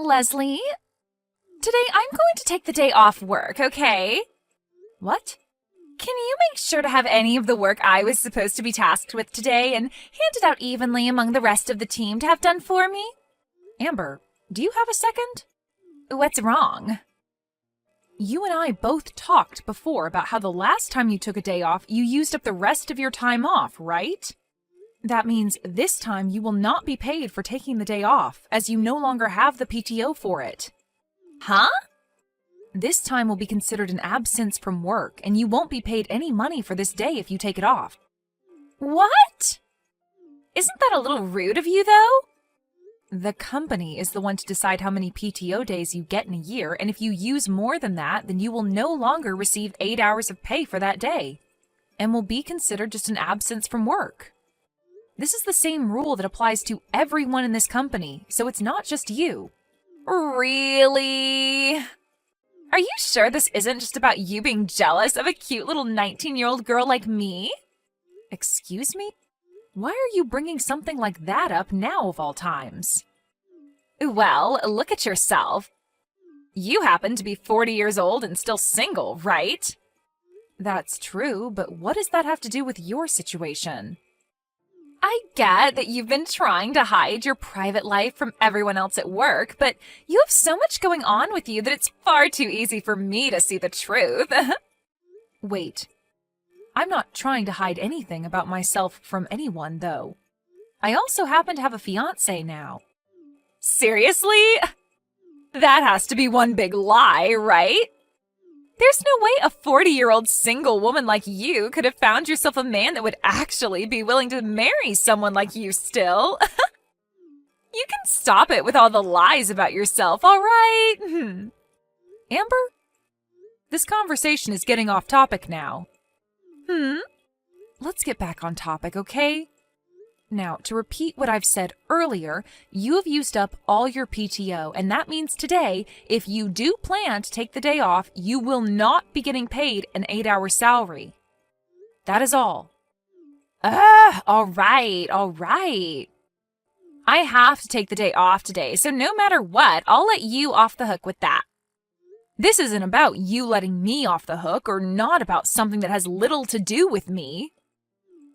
Leslie, today I'm going to take the day off work, okay? What? Can you make sure to have any of the work I was supposed to be tasked with today and hand it out evenly among the rest of the team to have done for me? Amber, do you have a second? What's wrong? You and I both talked before about how the last time you took a day off, you used up the rest of your time off, right? That means this time you will not be paid for taking the day off, as you no longer have the PTO for it. Huh? This time will be considered an absence from work, and you won't be paid any money for this day if you take it off. What? Isn't that a little rude of you, though? The company is the one to decide how many PTO days you get in a year, and if you use more than that, then you will no longer receive 8 hours of pay for that day, and will be considered just an absence from work. This is the same rule that applies to everyone in this company, so it's not just you. Really? Are you sure this isn't just about you being jealous of a cute little 19-year-old girl like me? Excuse me? Why are you bringing something like that up now of all times? Well, look at yourself. You happen to be 40 years old and still single, right? That's true, but what does that have to do with your situation? I get that you've been trying to hide your private life from everyone else at work, but you have so much going on with you that it's far too easy for me to see the truth. Wait, I'm not trying to hide anything about myself from anyone, though. I also happen to have a fiancé now. Seriously? That has to be one big lie, right? There's no way a 40-year-old single woman like you could have found yourself a man that would actually be willing to marry someone like you still. You can stop it with all the lies about yourself, all right? Amber? This conversation is getting off topic now. Let's get back on topic, okay? Now, to repeat what I've said earlier, you have used up all your PTO, and that means today, if you do plan to take the day off, you will not be getting paid an 8-hour salary. That is all. All right. I have to take the day off today, so no matter what, I'll let you off the hook with that. This isn't about you letting me off the hook, or not about something that has little to do with me.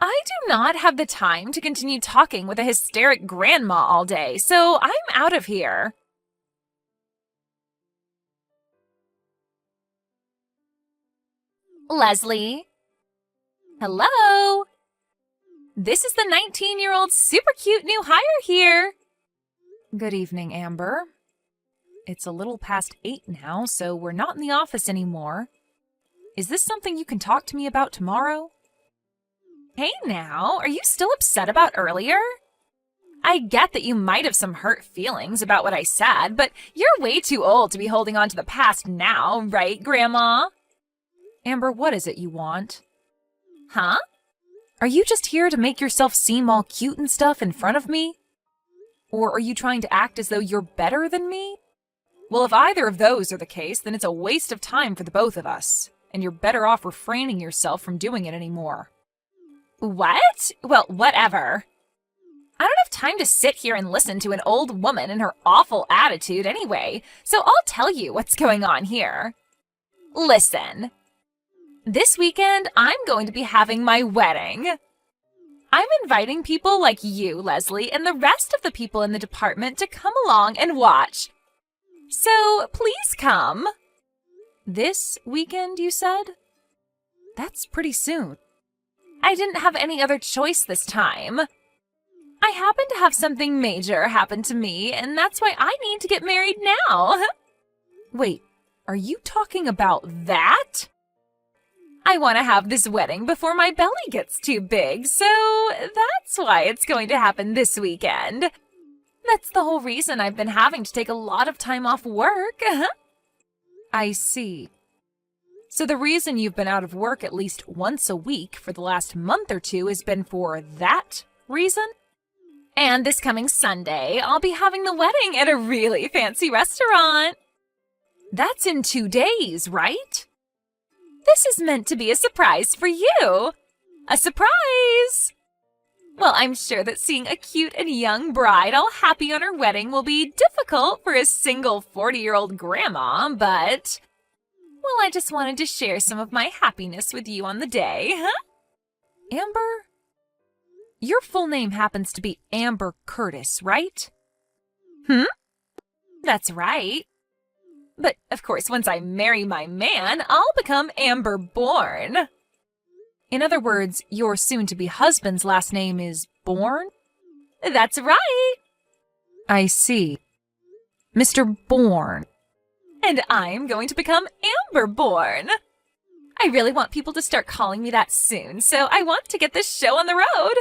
I do not have the time to continue talking with a hysteric grandma all day, so I'm out of here. Leslie? Hello? This is the 19-year-old super cute new hire here. Good evening, Amber. It's a little past 8 now, so we're not in the office anymore. Is this something you can talk to me about tomorrow? Hey now, are you still upset about earlier? I get that you might have some hurt feelings about what I said, but you're way too old to be holding on to the past now, right, Grandma? Amber, what is it you want? Huh? Are you just here to make yourself seem all cute and stuff in front of me? Or are you trying to act as though you're better than me? Well, if either of those are the case, then it's a waste of time for the both of us, and you're better off refraining yourself from doing it anymore. What? Well, whatever. I don't have time to sit here and listen to an old woman and her awful attitude anyway, so I'll tell you what's going on here. Listen. This weekend, I'm going to be having my wedding. I'm inviting people like you, Leslie, and the rest of the people in the department to come along and watch. So, please come. This weekend, you said? That's pretty soon. I didn't have any other choice this time. I happen to have something major happen to me, and that's why I need to get married now. Wait, are you talking about that? I want to have this wedding before my belly gets too big, so that's why it's going to happen this weekend. That's the whole reason I've been having to take a lot of time off work. I see. So the reason you've been out of work at least once a week for the last month or two has been for that reason? And this coming Sunday, I'll be having the wedding at a really fancy restaurant. That's in 2 days, right? This is meant to be a surprise for you. A surprise! Well, I'm sure that seeing a cute and young bride all happy on her wedding will be difficult for a single 40-year-old grandma, but... Well, I just wanted to share some of my happiness with you on the day, huh? Amber? Your full name happens to be Amber Curtis, right? That's right. But, of course, once I marry my man, I'll become Amber Bourne. In other words, your soon-to-be husband's last name is Bourne? That's right. I see. Mr. Bourne. And I'm going to become Amber Bourne. I really want people to start calling me that soon, so I want to get this show on the road.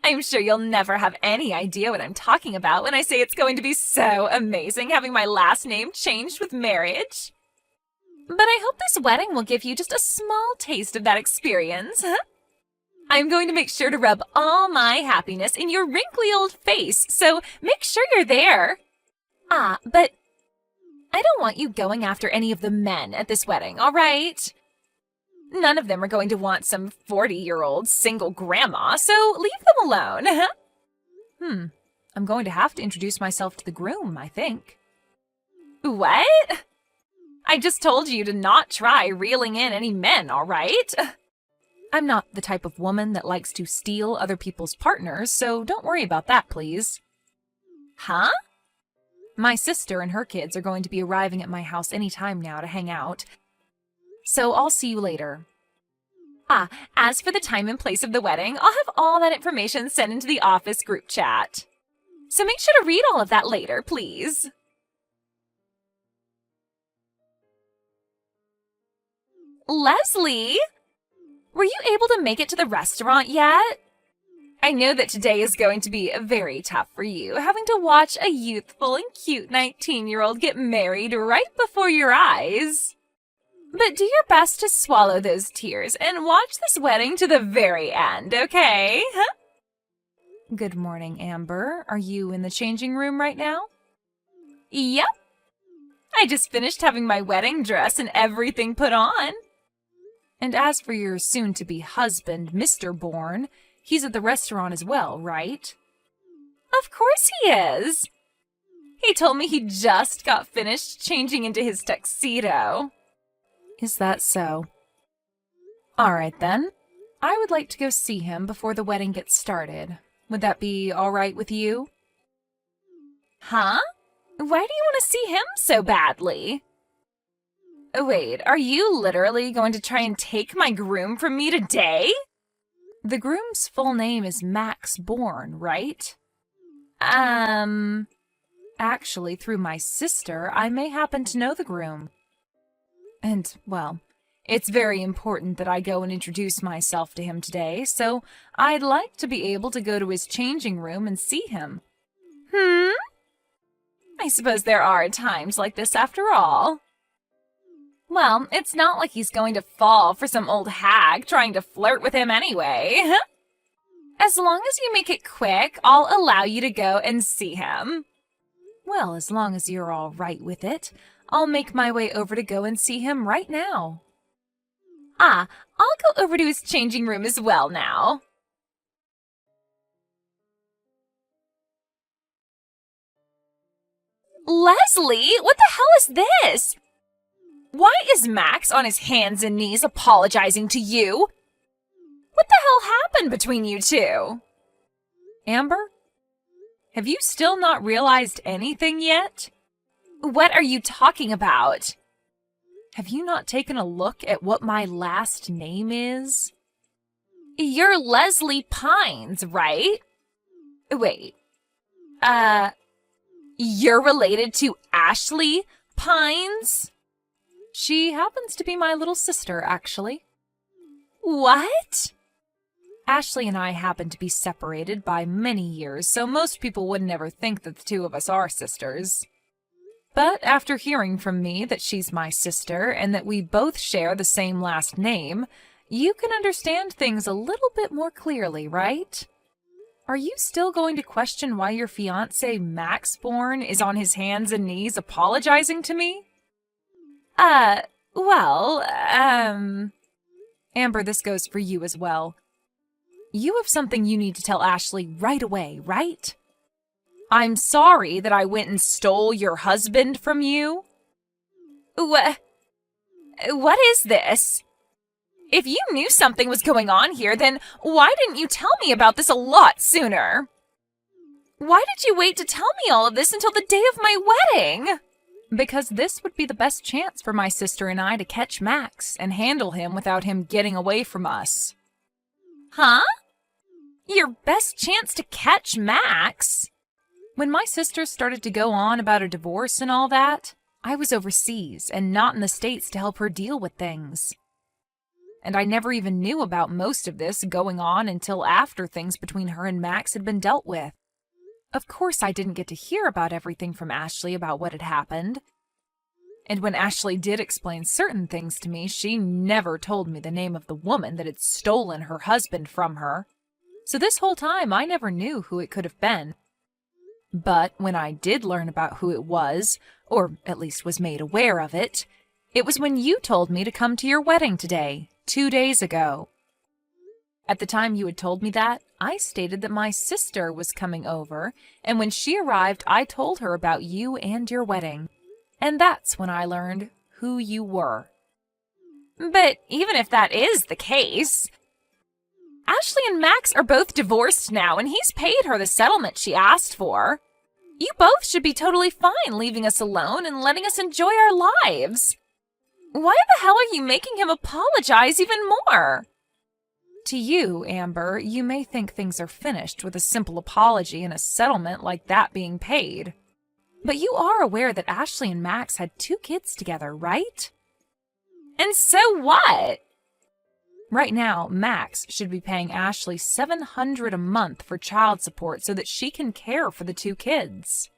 I'm sure you'll never have any idea what I'm talking about when I say it's going to be so amazing having my last name changed with marriage. But I hope this wedding will give you just a small taste of that experience. I'm going to make sure to rub all my happiness in your wrinkly old face, so make sure you're there. But I don't want you going after any of the men at this wedding, all right? None of them are going to want some 40-year-old single grandma, so leave them alone. I'm going to have to introduce myself to the groom, I think. What? I just told you to not try reeling in any men, all right? I'm not the type of woman that likes to steal other people's partners, so don't worry about that, please. Huh? My sister and her kids are going to be arriving at my house any time now to hang out. So I'll see you later. As for the time and place of the wedding, I'll have all that information sent into the office group chat. So make sure to read all of that later, please. Leslie, were you able to make it to the restaurant yet? I know that today is going to be very tough for you, having to watch a youthful and cute 19-year-old get married right before your eyes. But do your best to swallow those tears and watch this wedding to the very end, okay? Good morning, Amber. Are you in the changing room right now? Yep. I just finished having my wedding dress and everything put on. And as for your soon-to-be husband, Mr. Bourne, he's at the restaurant as well, right? Of course he is. He told me he just got finished changing into his tuxedo. Is that so? All right, then. I would like to go see him before the wedding gets started. Would that be all right with you? Huh? Why do you want to see him so badly? Wait, are you literally going to try and take my groom from me today? The groom's full name is Max Bourne, right? Actually, through my sister, I may happen to know the groom. And, well, it's very important that I go and introduce myself to him today, so I'd like to be able to go to his changing room and see him. I suppose there are times like this after all. Well, it's not like he's going to fall for some old hag trying to flirt with him anyway. As long as you make it quick, I'll allow you to go and see him. Well, as long as you're all right with it, I'll make my way over to go and see him right now. I'll go over to his changing room as well now. Leslie, what the hell is this? Why is Max on his hands and knees apologizing to you? What the hell happened between you two? Amber, have you still not realized anything yet? What are you talking about? Have you not taken a look at what my last name is? You're Leslie Pines, right? Wait. You're related to Ashley Pines? She happens to be my little sister, actually. What? Ashley and I happen to be separated by many years, so most people would never think that the two of us are sisters. But after hearing from me that she's my sister and that we both share the same last name, you can understand things a little bit more clearly, right? Are you still going to question why your fiancé, Max Bourne, is on his hands and knees apologizing to me? Amber, this goes for you as well. You have something you need to tell Ashley right away, right? I'm sorry that I went and stole your husband from you. What is this? If you knew something was going on here, then why didn't you tell me about this a lot sooner? Why did you wait to tell me all of this until the day of my wedding? Because this would be the best chance for my sister and I to catch Max and handle him without him getting away from us. Huh? Your best chance to catch Max? When my sister started to go on about a divorce and all that, I was overseas and not in the States to help her deal with things. And I never even knew about most of this going on until after things between her and Max had been dealt with. Of course, I didn't get to hear about everything from Ashley about what had happened. And when Ashley did explain certain things to me, she never told me the name of the woman that had stolen her husband from her. So this whole time, I never knew who it could have been. But when I did learn about who it was, or at least was made aware of it, it was when you told me to come to your wedding today, 2 days ago. At the time you had told me that, I stated that my sister was coming over, and when she arrived, I told her about you and your wedding. And that's when I learned who you were. But even if that is the case, Ashley and Max are both divorced now, and he's paid her the settlement she asked for. You both should be totally fine leaving us alone and letting us enjoy our lives. Why the hell are you making him apologize even more? To you, Amber, you may think things are finished with a simple apology and a settlement like that being paid. But you are aware that Ashley and Max had 2 kids together, right? And so what? Right now, Max should be paying Ashley $700 a month for child support so that she can care for the 2 kids.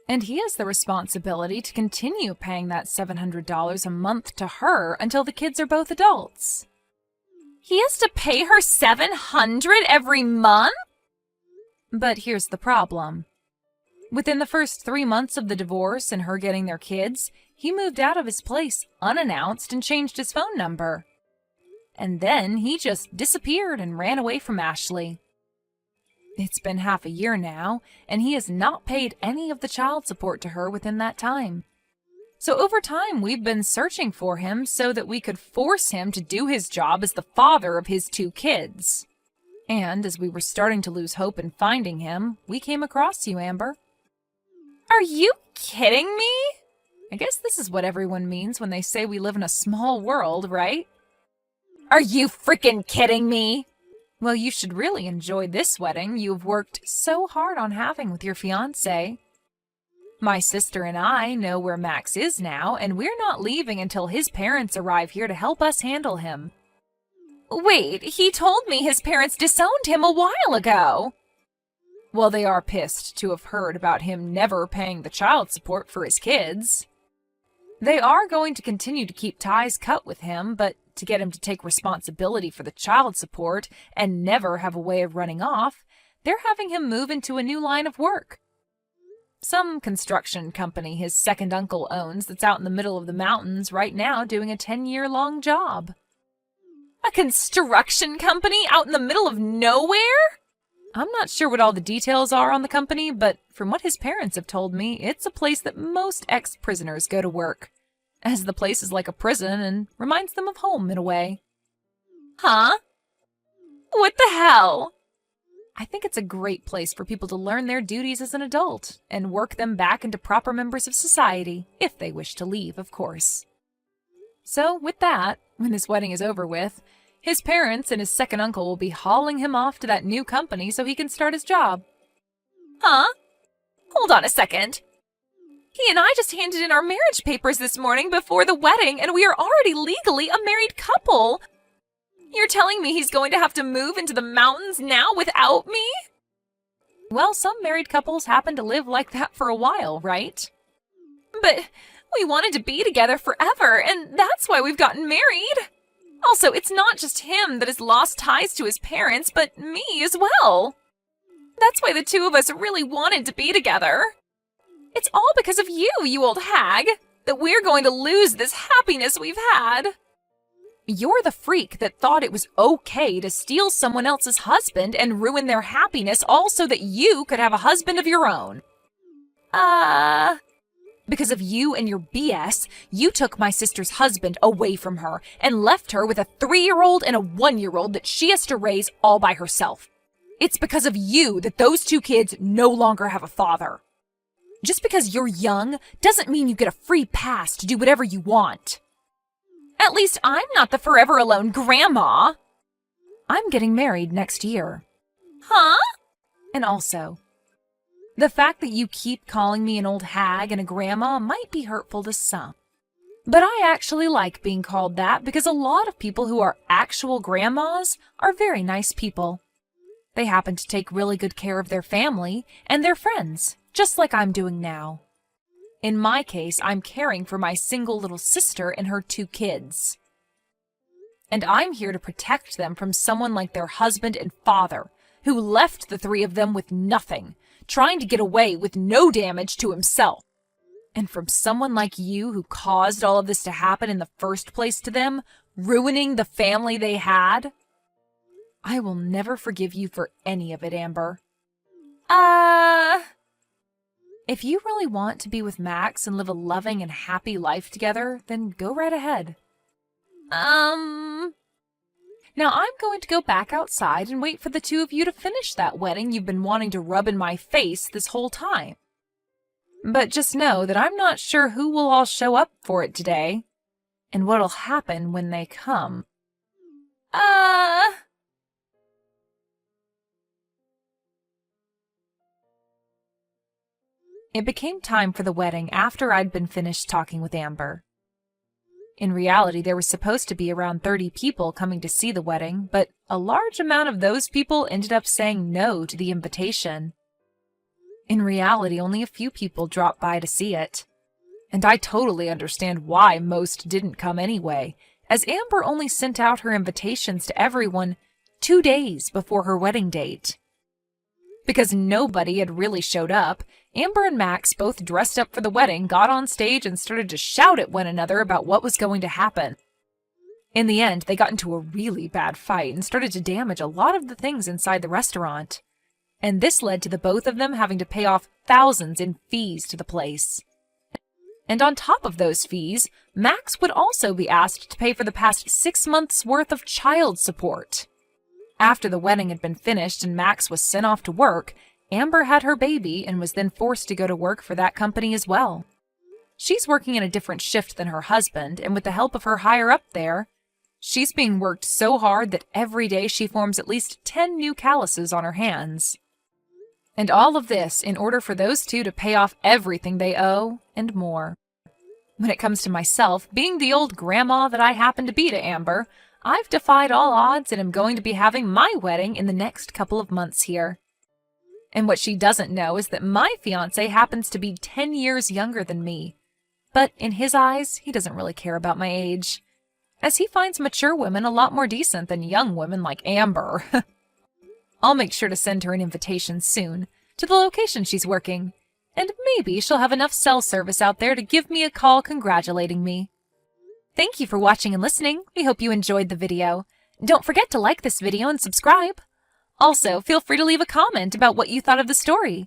And he has the responsibility to continue paying that $700 a month to her until the kids are both adults. He has to pay her $700 every month? But here's the problem. Within the first 3 months of the divorce and her getting their kids, he moved out of his place unannounced and changed his phone number. And then he just disappeared and ran away from Ashley. It's been half a year now, and he has not paid any of the child support to her within that time. So over time, we've been searching for him so that we could force him to do his job as the father of his 2 kids. And as we were starting to lose hope in finding him, we came across you, Amber. Are you kidding me? I guess this is what everyone means when they say we live in a small world, right? Are you freaking kidding me? Well, you should really enjoy this wedding you've worked so hard on having with your fiancé. My sister and I know where Max is now, and we're not leaving until his parents arrive here to help us handle him. Wait, he told me his parents disowned him a while ago. Well, they are pissed to have heard about him never paying the child support for his kids. They are going to continue to keep ties cut with him, but to get him to take responsibility for the child support and never have a way of running off, they're having him move into a new line of work. Some construction company his second uncle owns that's out in the middle of the mountains right now doing a 10-year-long job. A construction company out in the middle of nowhere? I'm not sure what all the details are on the company, but from what his parents have told me, it's a place that most ex-prisoners go to work, as the place is like a prison and reminds them of home in a way. Huh? What the hell? I think it's a great place for people to learn their duties as an adult and work them back into proper members of society, if they wish to leave, of course. So, with that, when his wedding is over with, his parents and his second uncle will be hauling him off to that new company so he can start his job. Huh? Hold on a second. He and I just handed in our marriage papers this morning before the wedding, and we are already legally a married couple. You're telling me he's going to have to move into the mountains now without me? Well, some married couples happen to live like that for a while, right? But we wanted to be together forever, and that's why we've gotten married. Also, it's not just him that has lost ties to his parents, but me as well. That's why the 2 of us really wanted to be together. It's all because of you, you old hag, that we're going to lose this happiness we've had. You're the freak that thought it was okay to steal someone else's husband and ruin their happiness all so that you could have a husband of your own. Because of you and your BS, you took my sister's husband away from her and left her with a 3-year-old and a 1-year-old that she has to raise all by herself. It's because of you that those 2 kids no longer have a father. Just because you're young doesn't mean you get a free pass to do whatever you want. At least I'm not the forever alone grandma. I'm getting married next year. Huh? And also, the fact that you keep calling me an old hag and a grandma might be hurtful to some. But I actually like being called that because a lot of people who are actual grandmas are very nice people. They happen to take really good care of their family and their friends, just like I'm doing now. In my case, I'm caring for my single little sister and her 2 kids. And I'm here to protect them from someone like their husband and father, who left the 3 of them with nothing, trying to get away with no damage to himself. And from someone like you who caused all of this to happen in the first place to them, ruining the family they had. I will never forgive you for any of it, Amber. If you really want to be with Max and live a loving and happy life together, then go right ahead. Now I'm going to go back outside and wait for the 2 of you to finish that wedding you've been wanting to rub in my face this whole time. But just know that I'm not sure who will all show up for it today, and what'll happen when they come. It became time for the wedding after I'd been finished talking with Amber. In reality, there was supposed to be around 30 people coming to see the wedding, but a large amount of those people ended up saying no to the invitation. In reality, only a few people dropped by to see it. And I totally understand why most didn't come anyway, as Amber only sent out her invitations to everyone 2 days before her wedding date. Because nobody had really showed up, Amber and Max both dressed up for the wedding, got on stage, and started to shout at one another about what was going to happen. In the end, they got into a really bad fight and started to damage a lot of the things inside the restaurant. And this led to the both of them having to pay off thousands in fees to the place. And on top of those fees, Max would also be asked to pay for the past 6 months' worth of child support. After the wedding had been finished and Max was sent off to work, Amber had her baby and was then forced to go to work for that company as well. She's working in a different shift than her husband, and with the help of her higher-up there, she's being worked so hard that every day she forms at least 10 new calluses on her hands. And all of this in order for those 2 to pay off everything they owe and more. When it comes to myself, being the old grandma that I happen to be to Amber, I've defied all odds and am going to be having my wedding in the next couple of months here. And what she doesn't know is that my fiancé happens to be 10 years younger than me. But in his eyes, he doesn't really care about my age, as he finds mature women a lot more decent than young women like Amber. I'll make sure to send her an invitation soon, to the location she's working, and maybe she'll have enough cell service out there to give me a call congratulating me. Thank you for watching and listening. We hope you enjoyed the video. Don't forget to like this video and subscribe. Also, feel free to leave a comment about what you thought of the story.